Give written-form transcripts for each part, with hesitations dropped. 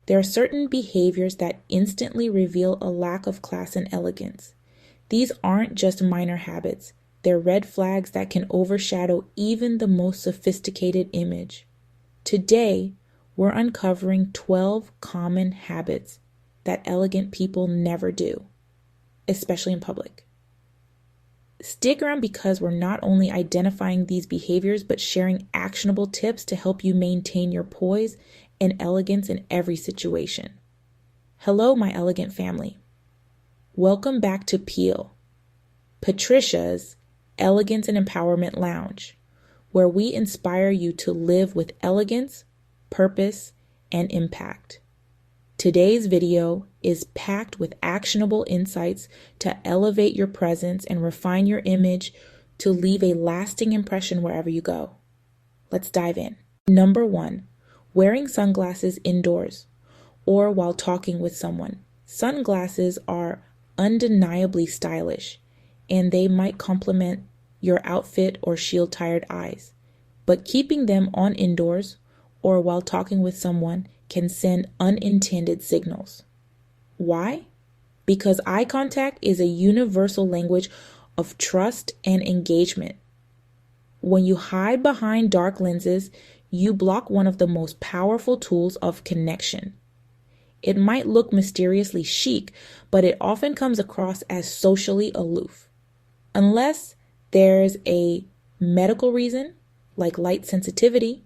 There are certain behaviors that instantly reveal a lack of class and elegance. These aren't just minor habits. They're red flags that can overshadow even the most sophisticated image. Today, we're uncovering 12 common habits that elegant people never do, especially in public. Stick around because we're not only identifying these behaviors, but sharing actionable tips to help you maintain your poise and elegance in every situation. Hello, my elegant family. Welcome back to Peel, Patricia's Elegance and Empowerment Lounge, where we inspire you to live with elegance, purpose, and impact. Today's video is packed with actionable insights to elevate your presence and refine your image to leave a lasting impression wherever you go. Let's dive in. Number 1, wearing sunglasses indoors or while talking with someone. Sunglasses are undeniably stylish, and they might complement your outfit or shield tired eyes. But keeping them on indoors or while talking with someone can send unintended signals. Why? Because eye contact is a universal language of trust and engagement. When you hide behind dark lenses, you block one of the most powerful tools of connection. It might look mysteriously chic, but it often comes across as socially aloof. Unless there's a medical reason, like light sensitivity,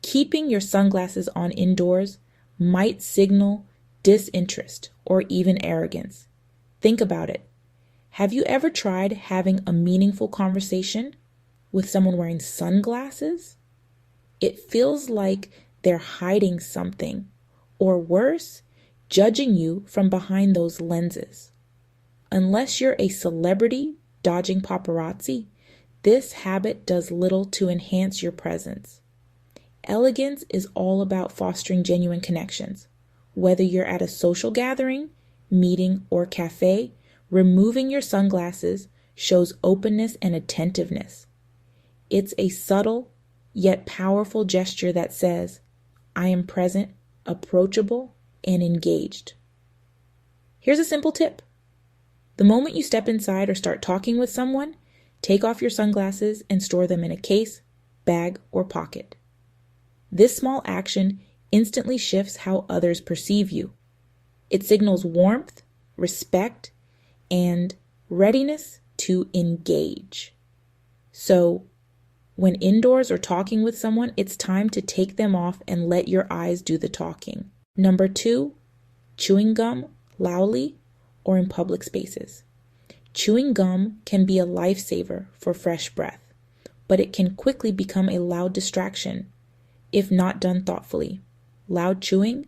keeping your sunglasses on indoors might signal disinterest or even arrogance. Think about it. Have you ever tried having a meaningful conversation with someone wearing sunglasses? It feels like they're hiding something, or worse, judging you from behind those lenses. Unless you're a celebrity dodging paparazzi, this habit does little to enhance your presence. Elegance is all about fostering genuine connections. Whether you're at a social gathering, meeting, or cafe, removing your sunglasses shows openness and attentiveness. It's a subtle yet powerful gesture that says, I am present, approachable, and engaged. Here's a simple tip. The moment you step inside or start talking with someone, take off your sunglasses and store them in a case, bag, or pocket. This small action instantly shifts how others perceive you. It signals warmth, respect, and readiness to engage. So, when indoors or talking with someone, it's time to take them off and let your eyes do the talking. Number 2, chewing gum loudly or in public spaces. Chewing gum can be a lifesaver for fresh breath, but it can quickly become a loud distraction if not done thoughtfully. Loud chewing,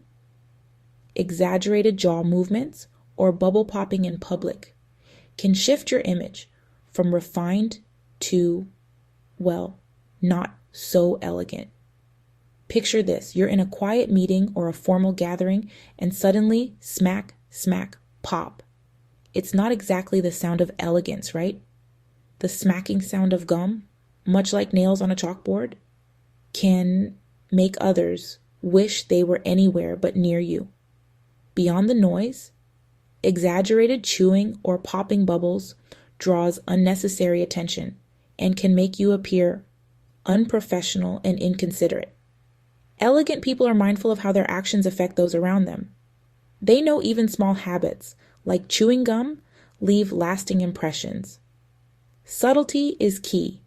exaggerated jaw movements, or bubble popping in public can shift your image from refined to, well, not so elegant. Picture this. You're in a quiet meeting or a formal gathering, and suddenly, smack, smack, pop. It's not exactly the sound of elegance, right? The smacking sound of gum, much like nails on a chalkboard, can make others wish they were anywhere but near you. Beyond the noise, exaggerated chewing or popping bubbles draws unnecessary attention and can make you appear unprofessional and inconsiderate. Elegant people are mindful of how their actions affect those around them. They know even small habits, like chewing gum, leave lasting impressions. Subtlety is key.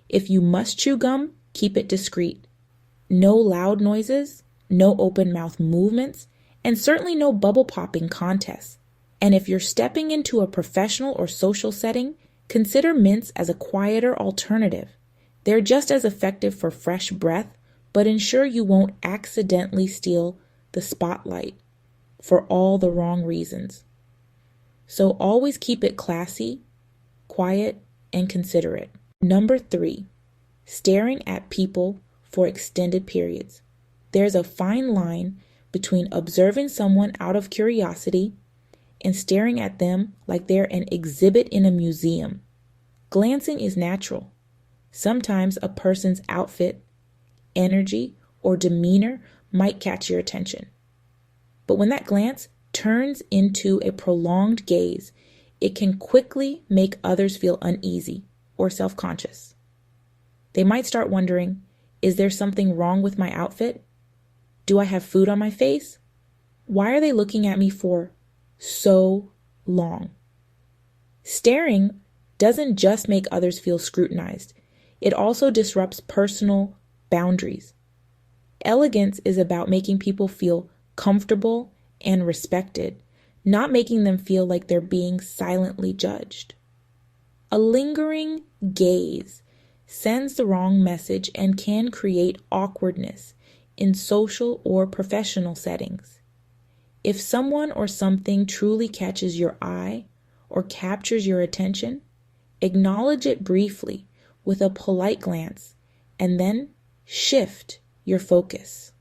If you must chew gum, keep it discreet. No loud noises, no open mouth movements, and certainly no bubble popping contests. And if you're stepping into a professional or social setting, consider mints as a quieter alternative. They're just as effective for fresh breath, but ensure you won't accidentally steal the spotlight for all the wrong reasons. So always keep it classy, quiet, and considerate. Number 3, staring at people for extended periods. There's a fine line between observing someone out of curiosity and staring at them like they're an exhibit in a museum. Glancing is natural. Sometimes a person's outfit, energy, or demeanor might catch your attention. But when that glance turns into a prolonged gaze, it can quickly make others feel uneasy or self-conscious. They might start wondering, is there something wrong with my outfit? Do I have food on my face? Why are they looking at me for so long? Staring doesn't just make others feel scrutinized. It also disrupts personal boundaries. Elegance is about making people feel comfortable and respected, not making them feel like they're being silently judged. A lingering gaze sends the wrong message and can create awkwardness in social or professional settings. If someone or something truly catches your eye or captures your attention, acknowledge it briefly with a polite glance and then shift your focus.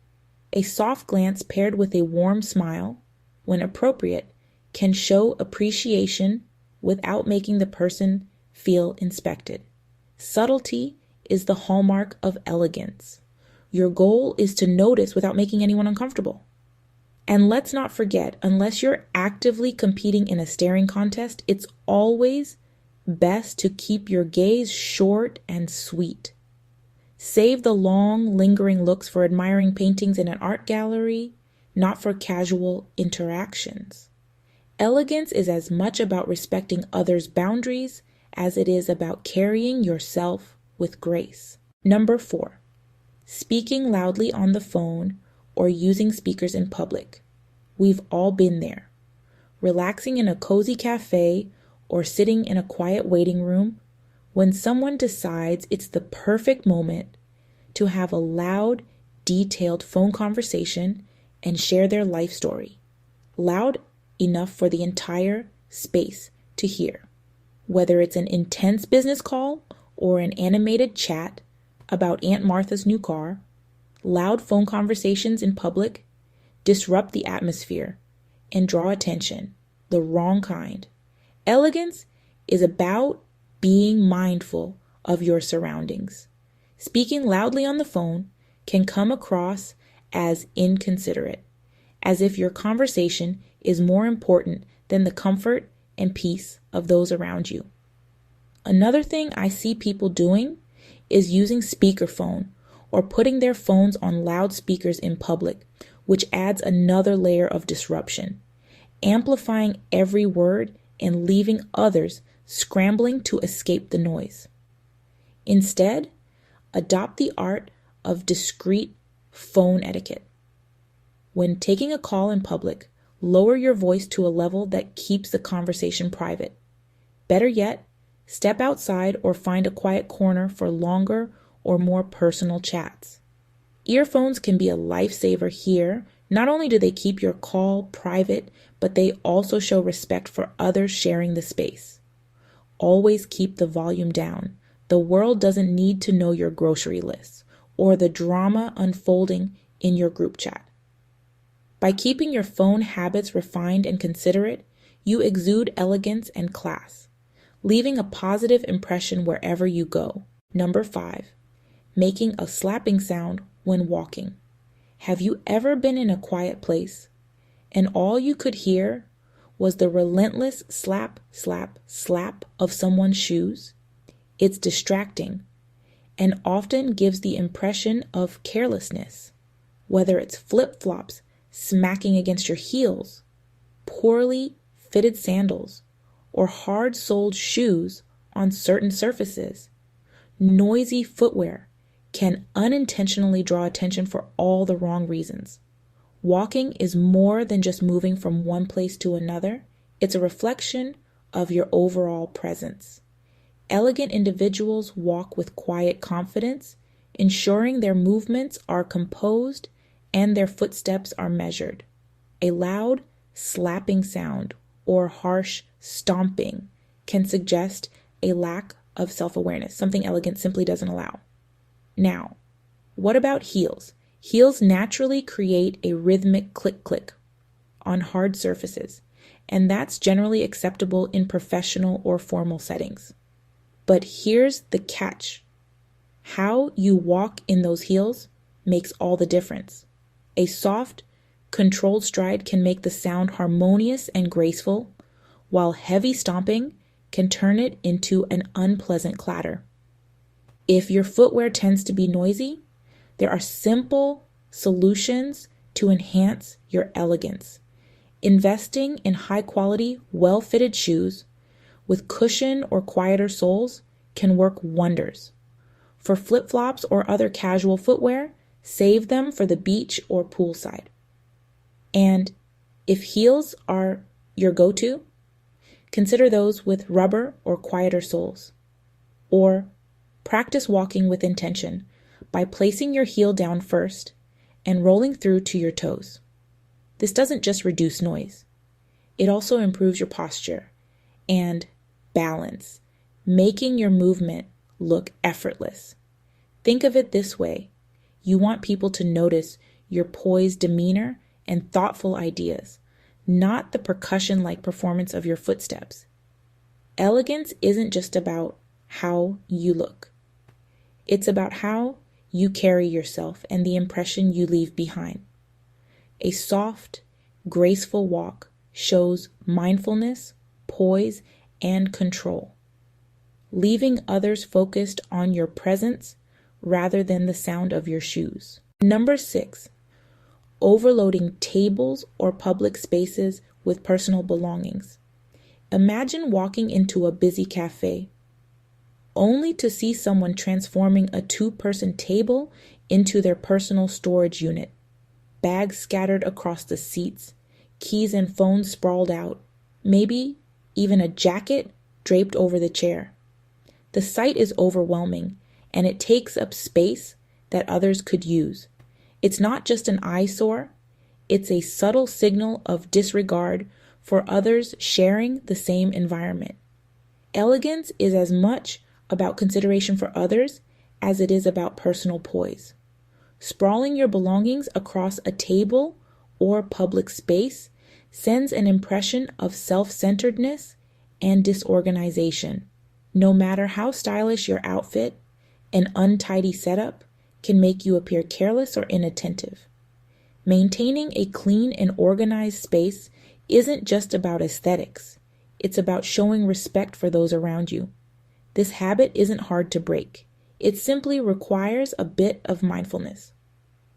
A soft glance paired with a warm smile, when appropriate, can show appreciation without making the person feel inspected. Subtlety is the hallmark of elegance. Your goal is to notice without making anyone uncomfortable. And let's not forget, unless you're actively competing in a staring contest, it's always best to keep your gaze short and sweet. Save the long, lingering looks for admiring paintings in an art gallery, not for casual interactions. Elegance is as much about respecting others' boundaries as it is about carrying yourself with grace. Number 4, speaking loudly on the phone or using speakers in public. We've all been there. Relaxing in a cozy cafe or sitting in a quiet waiting room when someone decides it's the perfect moment to have a loud, detailed phone conversation and share their life story. Loud enough for the entire space to hear. Whether it's an intense business call or an animated chat about Aunt Martha's new car, loud phone conversations in public disrupt the atmosphere and draw attention, the wrong kind. Elegance is about being mindful of your surroundings. Speaking loudly on the phone can come across as inconsiderate, as if your conversation is more important than the comfort and peace of those around you. Another thing I see people doing is using speakerphone or putting their phones on loudspeakers in public, which adds another layer of disruption, amplifying every word and leaving others scrambling to escape the noise. Instead, adopt the art of discreet phone etiquette. When taking a call in public, lower your voice to a level that keeps the conversation private. Better yet, step outside or find a quiet corner for longer or more personal chats. Earphones can be a lifesaver here. Not only do they keep your call private, but they also show respect for others sharing the space. Always keep the volume down. The world doesn't need to know your grocery list or the drama unfolding in your group chat. By keeping your phone habits refined and considerate, you exude elegance and class, leaving a positive impression wherever you go. Number 5, making a slapping sound when walking. Have you ever been in a quiet place and all you could hear was the relentless slap, slap, slap of someone's shoes? It's distracting and often gives the impression of carelessness, whether it's flip-flops smacking against your heels, poorly fitted sandals, or hard-soled shoes on certain surfaces. Noisy footwear can unintentionally draw attention for all the wrong reasons. Walking is more than just moving from one place to another. It's a reflection of your overall presence. Elegant individuals walk with quiet confidence, ensuring their movements are composed and their footsteps are measured. A loud, slapping sound or harsh stomping can suggest a lack of self-awareness, something elegance simply doesn't allow. Now, what about heels? Heels naturally create a rhythmic click-click on hard surfaces, and that's generally acceptable in professional or formal settings. But here's the catch. How you walk in those heels makes all the difference. A soft, Controlled stride can make the sound harmonious and graceful, while heavy stomping can turn it into an unpleasant clatter. If your footwear tends to be noisy, there are simple solutions to enhance your elegance. Investing in high-quality, well-fitted shoes with cushion or quieter soles can work wonders. For flip-flops or other casual footwear, save them for the beach or poolside. And if heels are your go-to, consider those with rubber or quieter soles. Or practice walking with intention by placing your heel down first and rolling through to your toes. This doesn't just reduce noise. It also improves your posture and balance, making your movement look effortless. Think of it this way. You want people to notice your poised demeanor and thoughtful ideas, not the percussion-like performance of your footsteps. Elegance isn't just about how you look. It's about how you carry yourself and the impression you leave behind. A soft, graceful walk shows mindfulness, poise, and control, leaving others focused on your presence rather than the sound of your shoes. Number 6, overloading tables or public spaces with personal belongings. Imagine walking into a busy cafe, only to see someone transforming a 2-person table into their personal storage unit. Bags scattered across the seats, keys and phones sprawled out, maybe even a jacket draped over the chair. The sight is overwhelming, and it takes up space that others could use. It's not just an eyesore, it's a subtle signal of disregard for others sharing the same environment. Elegance is as much about consideration for others as it is about personal poise. Sprawling your belongings across a table or public space sends an impression of self-centeredness and disorganization. No matter how stylish your outfit, an untidy setup can make you appear careless or inattentive. Maintaining a clean and organized space isn't just about aesthetics. It's about showing respect for those around you. This habit isn't hard to break. It simply requires a bit of mindfulness.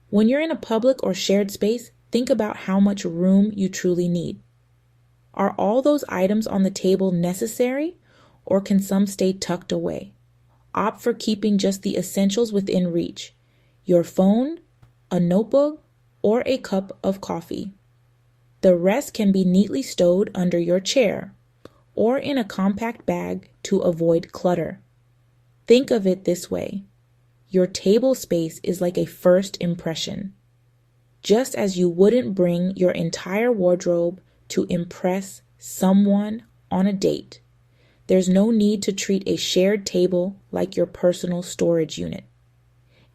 When you're in a public or shared space, think about how much room you truly need. Are all those items on the table necessary, or can some stay tucked away? Opt for keeping just the essentials within reach: your phone, a notebook, or a cup of coffee. The rest can be neatly stowed under your chair or in a compact bag to avoid clutter. Think of it this way. Your table space is like a first impression. Just as you wouldn't bring your entire wardrobe to impress someone on a date, there's no need to treat a shared table like your personal storage unit.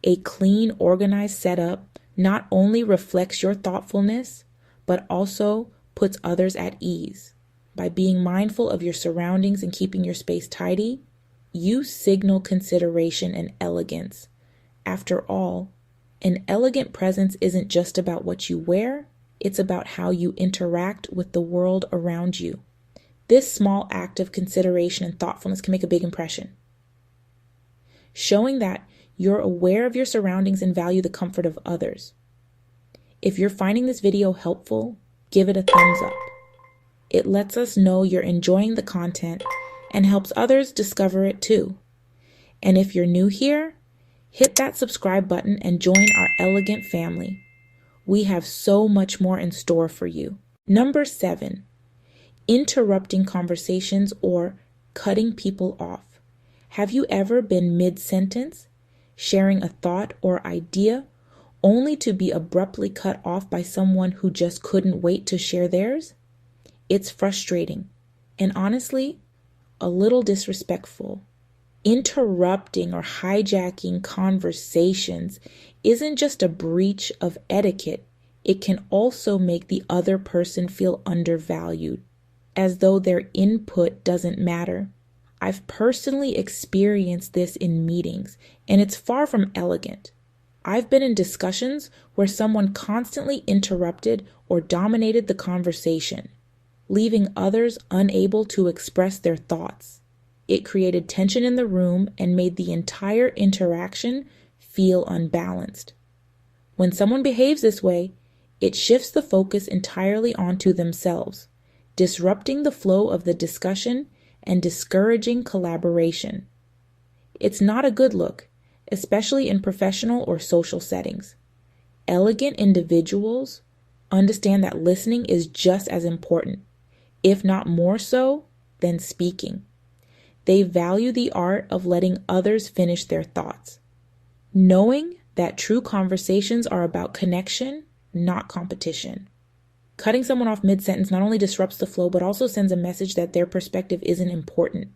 A clean, organized setup not only reflects your thoughtfulness, but also puts others at ease. By being mindful of your surroundings and keeping your space tidy, you signal consideration and elegance. After all, an elegant presence isn't just about what you wear, it's about how you interact with the world around you. This small act of consideration and thoughtfulness can make a big impression, showing that you're aware of your surroundings and value the comfort of others. If you're finding this video helpful, give it a thumbs up. It lets us know you're enjoying the content and helps others discover it too. And if you're new here, hit that subscribe button and join our elegant family. We have so much more in store for you. Number 7, interrupting conversations or cutting people off. Have you ever been mid-sentence, sharing a thought or idea, only to be abruptly cut off by someone who just couldn't wait to share theirs? It's frustrating and honestly, a little disrespectful. Interrupting or hijacking conversations isn't just a breach of etiquette. It can also make the other person feel undervalued, as though their input doesn't matter. I've personally experienced this in meetings, and it's far from elegant. I've been in discussions where someone constantly interrupted or dominated the conversation, leaving others unable to express their thoughts. It created tension in the room and made the entire interaction feel unbalanced. When someone behaves this way, it shifts the focus entirely onto themselves, disrupting the flow of the discussion and discouraging collaboration. It's not a good look, especially in professional or social settings. Elegant individuals understand that listening is just as important, if not more so, than speaking. They value the art of letting others finish their thoughts, knowing that true conversations are about connection, not competition. Cutting someone off mid-sentence not only disrupts the flow, but also sends a message that their perspective isn't important.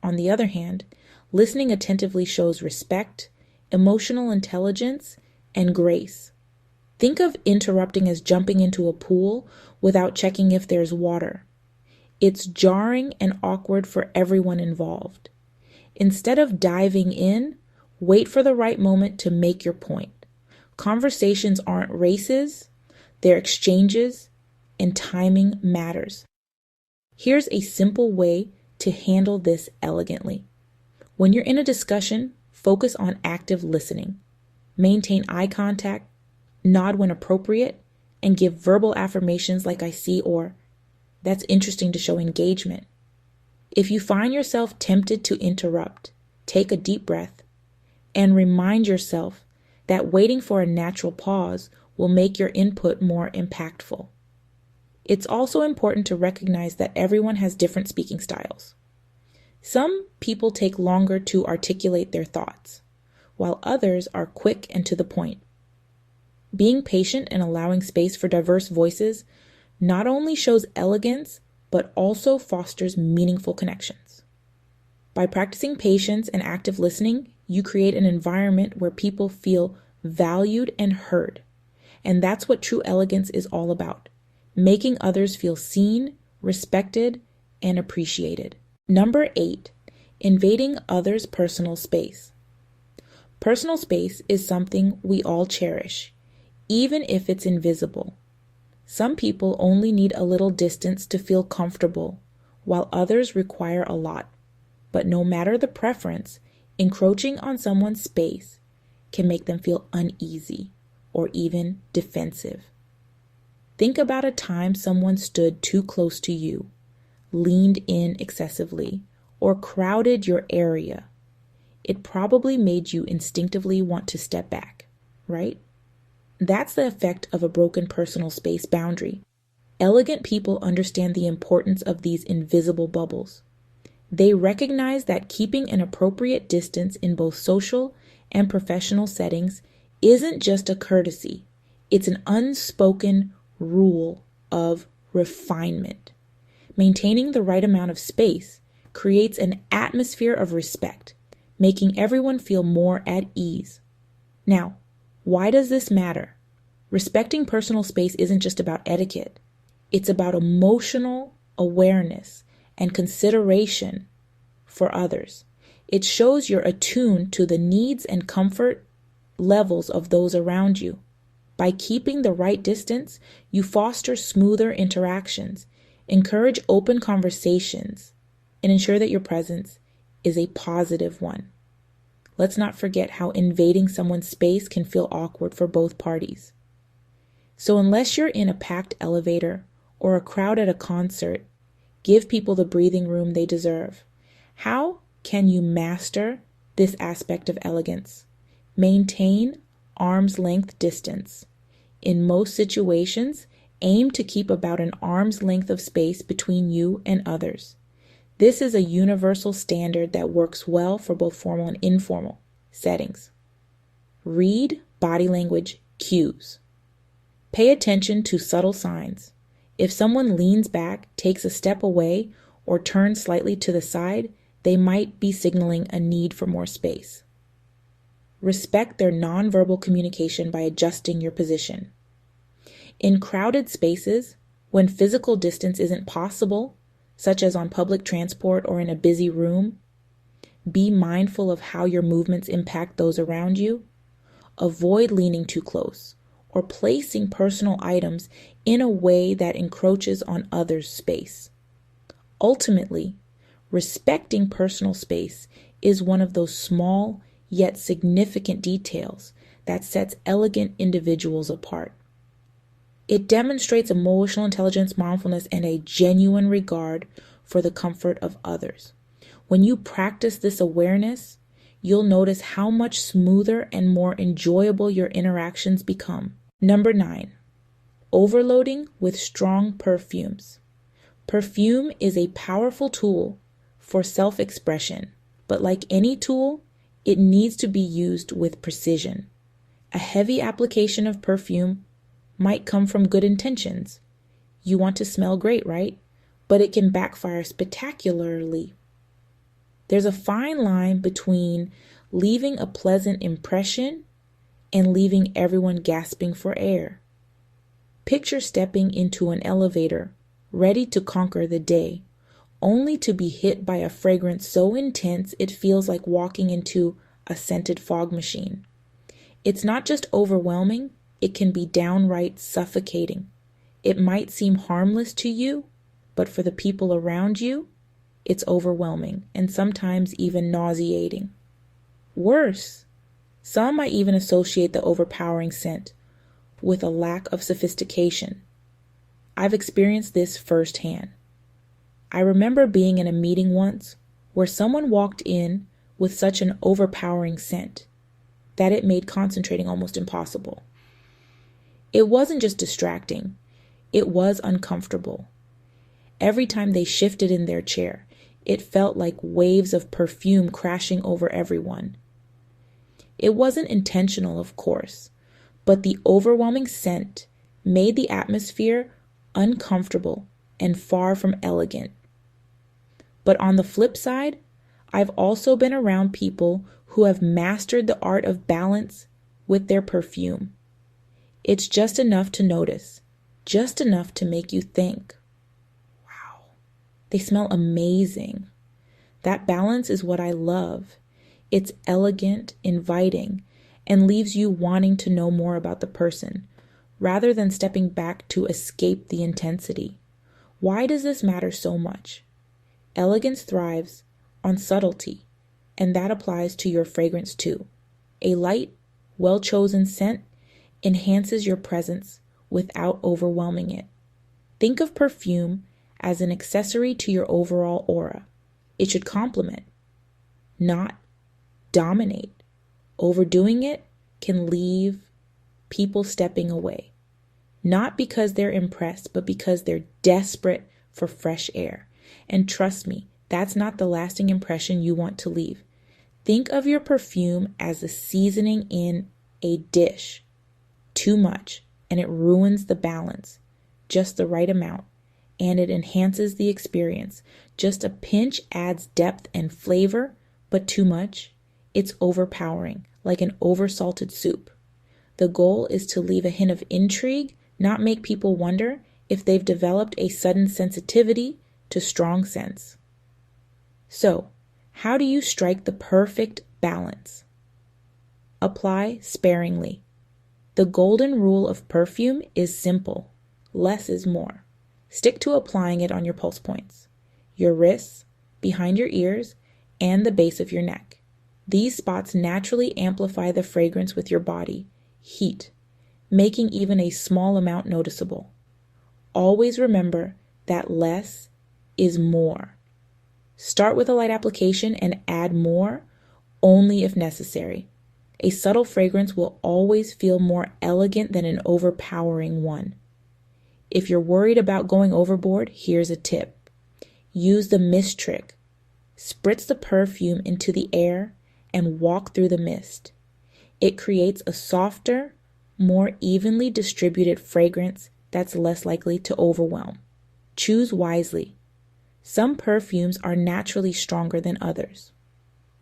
On the other hand, listening attentively shows respect, emotional intelligence, and grace. Think of interrupting as jumping into a pool without checking if there's water. It's jarring and awkward for everyone involved. Instead of diving in, wait for the right moment to make your point. Conversations aren't races, they're exchanges, and timing matters. Here's a simple way to handle this elegantly. When you're in a discussion, focus on active listening. Maintain eye contact, nod when appropriate, and give verbal affirmations like "I see" or "That's interesting" to show engagement. If you find yourself tempted to interrupt, take a deep breath and remind yourself that waiting for a natural pause will make your input more impactful. It's also important to recognize that everyone has different speaking styles. Some people take longer to articulate their thoughts, while others are quick and to the point. Being patient and allowing space for diverse voices not only shows elegance, but also fosters meaningful connections. By practicing patience and active listening, you create an environment where people feel valued and heard. And that's what true elegance is all about, making others feel seen, respected, and appreciated. Number 8, invading others' personal space. Personal space is something we all cherish, even if it's invisible. Some people only need a little distance to feel comfortable, while others require a lot. But no matter the preference, encroaching on someone's space can make them feel uneasy or even defensive. Think about a time someone stood too close to you, leaned in excessively, or crowded your area. It probably made you instinctively want to step back, right? That's the effect of a broken personal space boundary. Elegant people understand the importance of these invisible bubbles. They recognize that keeping an appropriate distance in both social and professional settings isn't just a courtesy, it's an unspoken rule of refinement. Maintaining the right amount of space creates an atmosphere of respect, making everyone feel more at ease. Now, why does this matter? Respecting personal space isn't just about etiquette. It's about emotional awareness and consideration for others. It shows you're attuned to the needs and comfort levels of those around you. By keeping the right distance, you foster smoother interactions, encourage open conversations, and ensure that your presence is a positive one. Let's not forget how invading someone's space can feel awkward for both parties. So unless you're in a packed elevator or a crowd at a concert, give people the breathing room they deserve. How can you master this aspect of elegance? Maintain arm's length distance. In most situations, aim to keep about an arm's length of space between you and others. This is a universal standard that works well for both formal and informal settings. Read body language cues. Pay attention to subtle signs. If someone leans back, takes a step away, or turns slightly to the side, they might be signaling a need for more space. Respect their nonverbal communication by adjusting your position. In crowded spaces, when physical distance isn't possible, such as on public transport or in a busy room, be mindful of how your movements impact those around you. avoid leaning too close, or placing personal items in a way that encroaches on others' space. Ultimately, respecting personal space is one of those small yet significant details that sets elegant individuals apart. It demonstrates emotional intelligence, mindfulness, and a genuine regard for the comfort of others. When you practice this awareness, you'll notice how much smoother and more enjoyable your interactions become. Number 9, overloading with strong perfumes. Perfume is a powerful tool for self-expression, but like any tool, it needs to be used with precision. A heavy application of perfume might come from good intentions. You want to smell great, right? But it can backfire spectacularly. There's a fine line between leaving a pleasant impression and leaving everyone gasping for air. Picture stepping into an elevator, ready to conquer the day, only to be hit by a fragrance so intense it feels like walking into a scented fog machine. It's not just overwhelming, it can be downright suffocating. It might seem harmless to you, but for the people around you, it's overwhelming and sometimes even nauseating. Worse, some might even associate the overpowering scent with a lack of sophistication. I've experienced this firsthand. I remember being in a meeting once where someone walked in with such an overpowering scent that it made concentrating almost impossible. It wasn't just distracting, it was uncomfortable. Every time they shifted in their chair, it felt like waves of perfume crashing over everyone. It wasn't intentional, of course, but the overwhelming scent made the atmosphere uncomfortable and far from elegant. But on the flip side, I've also been around people who have mastered the art of balance with their perfume. It's just enough to notice, just enough to make you think, wow, they smell amazing. That balance is what I love. It's elegant, inviting, and leaves you wanting to know more about the person, rather than stepping back to escape the intensity. Why does this matter so much? Elegance thrives on subtlety, and that applies to your fragrance too. A light, well-chosen scent enhances your presence without overwhelming it. Think of perfume as an accessory to your overall aura. It should complement, not dominate. Overdoing it can leave people stepping away, not because they're impressed, but because they're desperate for fresh air. And trust me, that's not the lasting impression you want to leave. Think of your perfume as a seasoning in a dish. Too much, and it ruins the balance. Just the right amount, and it enhances the experience. Just a pinch adds depth and flavor, but too much, it's overpowering, like an oversalted soup. The goal is to leave a hint of intrigue, not make people wonder if they've developed a sudden sensitivity to strong scents. So, how do you strike the perfect balance? Apply sparingly. The golden rule of perfume is simple. Less is more. Stick to applying it on your pulse points, your wrists, behind your ears, and the base of your neck. These spots naturally amplify the fragrance with your body heat, making even a small amount noticeable. Always remember that less is more. Start with a light application and add more only if necessary. A subtle fragrance will always feel more elegant than an overpowering one. If you're worried about going overboard, here's a tip. Use the mist trick. Spritz the perfume into the air and walk through the mist. It creates a softer, more evenly distributed fragrance that's less likely to overwhelm. Choose wisely. Some perfumes are naturally stronger than others.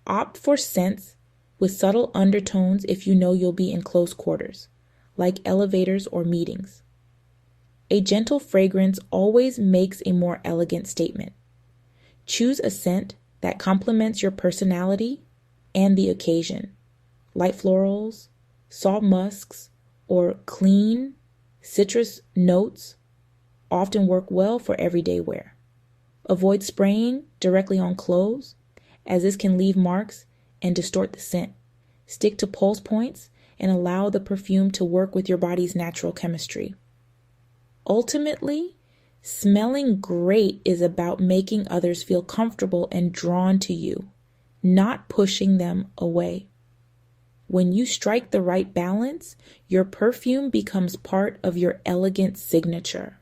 Opt for scents with subtle undertones if you know you'll be in close quarters, like elevators or meetings. A gentle fragrance always makes a more elegant statement. Choose a scent that complements your personality and the occasion. Light florals, Soft musks or clean citrus notes often work well for everyday wear. Avoid spraying directly on clothes, as this can leave marks and distort the scent. Stick to pulse points and allow the perfume to work with your body's natural chemistry. Ultimately, smelling great is about making others feel comfortable and drawn to you, not pushing them away. When you strike the right balance, your perfume becomes part of your elegant signature.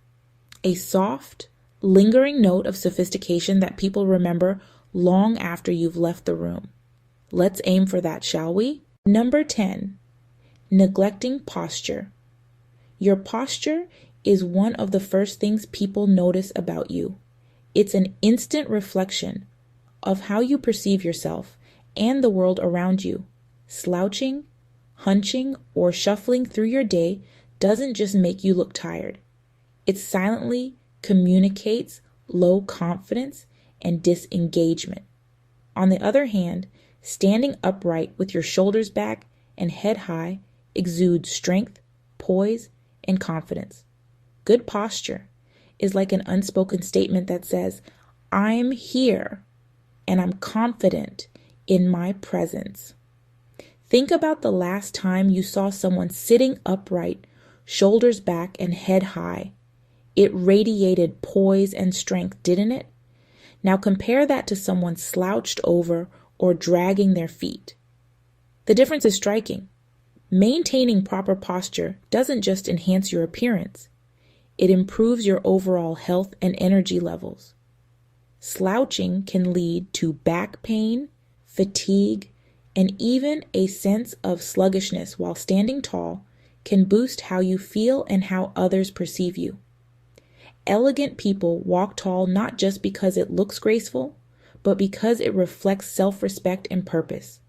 A soft, lingering note of sophistication that people remember long after you've left the room. Let's aim for that, shall we? Number 10, neglecting posture. Your posture is one of the first things people notice about you. It's an instant reflection of how you perceive yourself and the world around you. Slouching, hunching, or shuffling through your day doesn't just make you look tired. It silently communicates low confidence and disengagement. On the other hand, standing upright with your shoulders back and head high exudes strength, poise, and confidence. Good posture is like an unspoken statement that says, I'm here and I'm confident in my presence. Think about the last time you saw someone sitting upright, shoulders back and head high. It radiated poise and strength, didn't it? Now compare that to someone slouched over or dragging their feet. The difference is striking. Maintaining proper posture doesn't just enhance your appearance. It improves your overall health and energy levels. Slouching can lead to back pain, fatigue, and even a sense of sluggishness, while standing tall can boost how you feel and how others perceive you. Elegant people walk tall not just because it looks graceful, but because it reflects self-respect and purpose.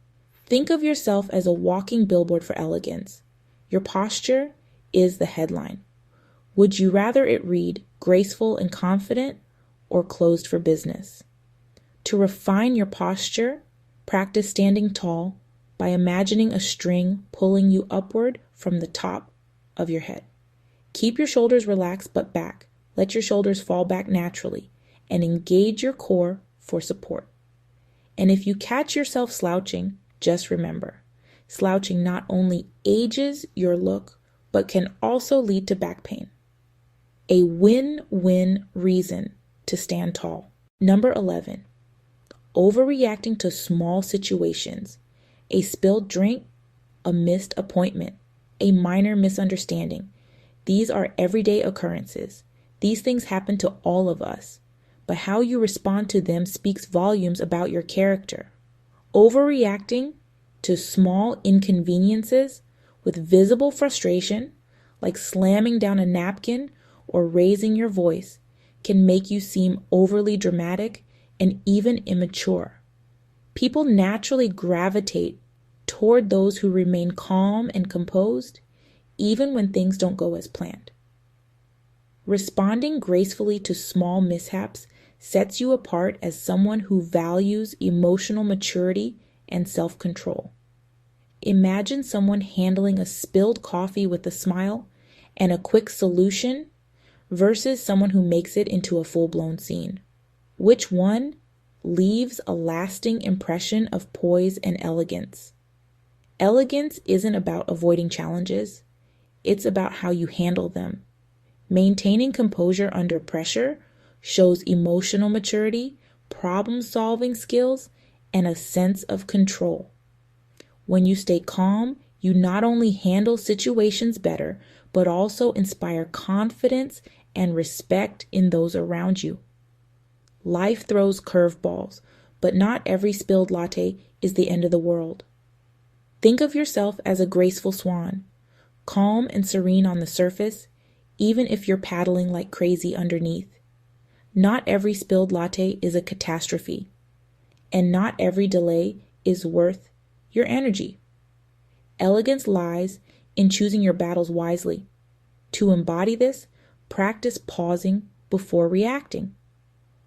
Think of yourself as a walking billboard for elegance. Your posture is the headline. Would you rather it read graceful and confident or closed for business? To refine your posture, practice standing tall by imagining a string pulling you upward from the top of your head. Keep your shoulders relaxed but back. Let your shoulders fall back naturally and engage your core for support. And if you catch yourself slouching, just remember, slouching not only ages your look, but can also lead to back pain. A win-win reason to stand tall. Number 11, overreacting to small situations. A spilled drink, a missed appointment, a minor misunderstanding. These are everyday occurrences. These things happen to all of us, but how you respond to them speaks volumes about your character. Overreacting to small inconveniences with visible frustration, like slamming down a napkin or raising your voice, can make you seem overly dramatic and even immature. People naturally gravitate toward those who remain calm and composed, even when things don't go as planned. Responding gracefully to small mishaps sets you apart as someone who values emotional maturity and self-control. Imagine someone handling a spilled coffee with a smile and a quick solution versus someone who makes it into a full-blown scene. Which one leaves a lasting impression of poise and elegance? Elegance isn't about avoiding challenges. It's about how you handle them. Maintaining composure under pressure shows emotional maturity, problem-solving skills, and a sense of control. When you stay calm, you not only handle situations better, but also inspire confidence and respect in those around you. Life throws curveballs, but not every spilled latte is the end of the world. Think of yourself as a graceful swan, calm and serene on the surface, even if you're paddling like crazy underneath. Not every spilled latte is a catastrophe, and not every delay is worth your energy. Elegance lies in choosing your battles wisely. To embody this, practice pausing before reacting.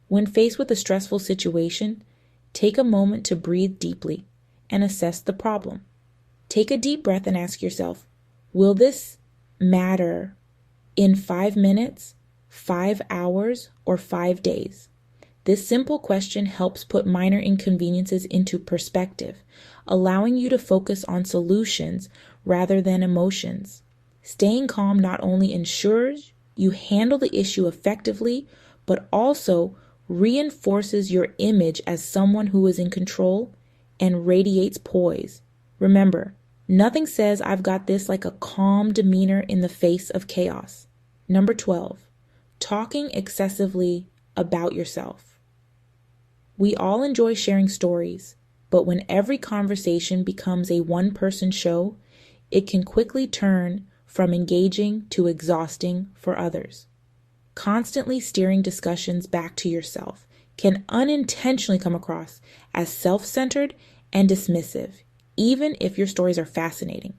When faced with a stressful situation, take a moment to breathe deeply and assess the problem. Take a deep breath and ask yourself, will this matter in 5 minutes, 5 hours, or 5 days? This simple question helps put minor inconveniences into perspective, allowing you to focus on solutions rather than emotions. Staying calm not only ensures you handle the issue effectively, but also reinforces your image as someone who is in control and radiates poise. Remember, nothing says I've got this like a calm demeanor in the face of chaos. Number 12, talking excessively about yourself. We all enjoy sharing stories, but when every conversation becomes a one-person show, it can quickly turn from engaging to exhausting for others. Constantly steering discussions back to yourself can unintentionally come across as self-centered and dismissive, even if your stories are fascinating.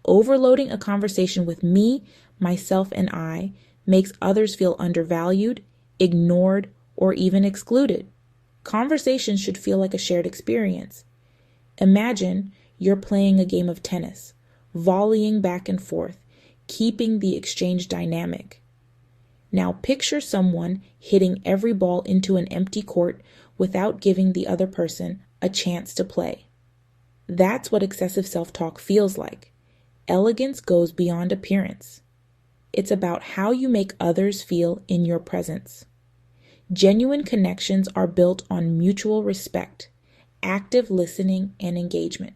Overloading a conversation with me, myself, and I makes others feel undervalued, ignored, or even excluded. Conversations should feel like a shared experience. Imagine you're playing a game of tennis, volleying back and forth, keeping the exchange dynamic. Now picture someone hitting every ball into an empty court without giving the other person a chance to play. That's what excessive self-talk feels like. Elegance goes beyond appearance. It's about how you make others feel in your presence. Genuine connections are built on mutual respect, active listening, and engagement.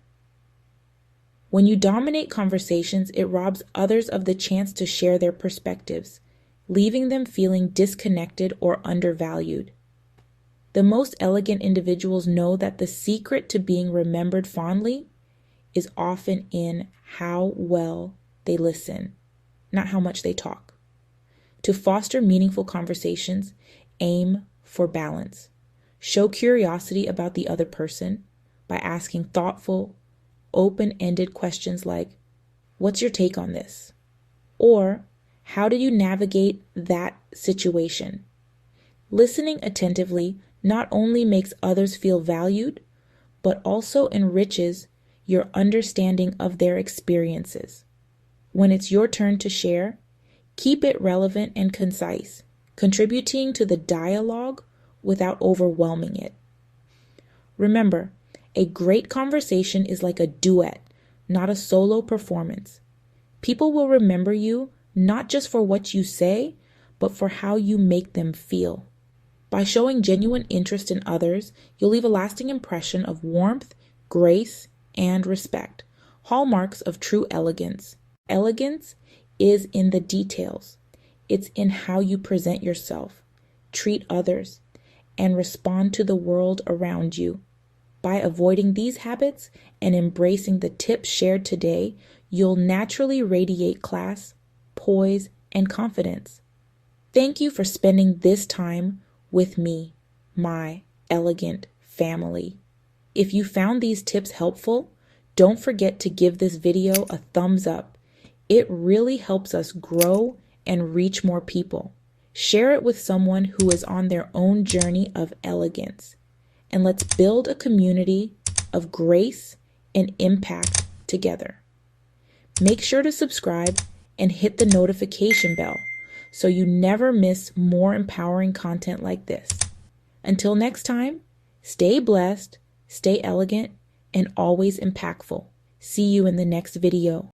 When you dominate conversations, it robs others of the chance to share their perspectives, leaving them feeling disconnected or undervalued. The most elegant individuals know that the secret to being remembered fondly is often in how well they listen, not how much they talk. To foster meaningful conversations, aim for balance. Show curiosity about the other person by asking thoughtful, open-ended questions like, "What's your take on this?" Or, "How do you navigate that situation?" Listening attentively not only makes others feel valued, but also enriches your understanding of their experiences. When it's your turn to share, keep it relevant and concise, contributing to the dialogue without overwhelming it. Remember, a great conversation is like a duet, not a solo performance. People will remember you not just for what you say, but for how you make them feel. By showing genuine interest in others, you'll leave a lasting impression of warmth, grace, and respect, hallmarks of true elegance. Elegance is in the details. It's in how you present yourself, treat others, and respond to the world around you. By avoiding these habits and embracing the tips shared today, you'll naturally radiate class, poise, and confidence. Thank you for spending this time with me, my elegant family. If you found these tips helpful, don't forget to give this video a thumbs up. It really helps us grow and reach more people. Share it with someone who is on their own journey of elegance. And let's build a community of grace and impact together. Make sure to subscribe and hit the notification bell so you never miss more empowering content like this. Until next time, stay blessed, stay elegant, and always impactful. See you in the next video.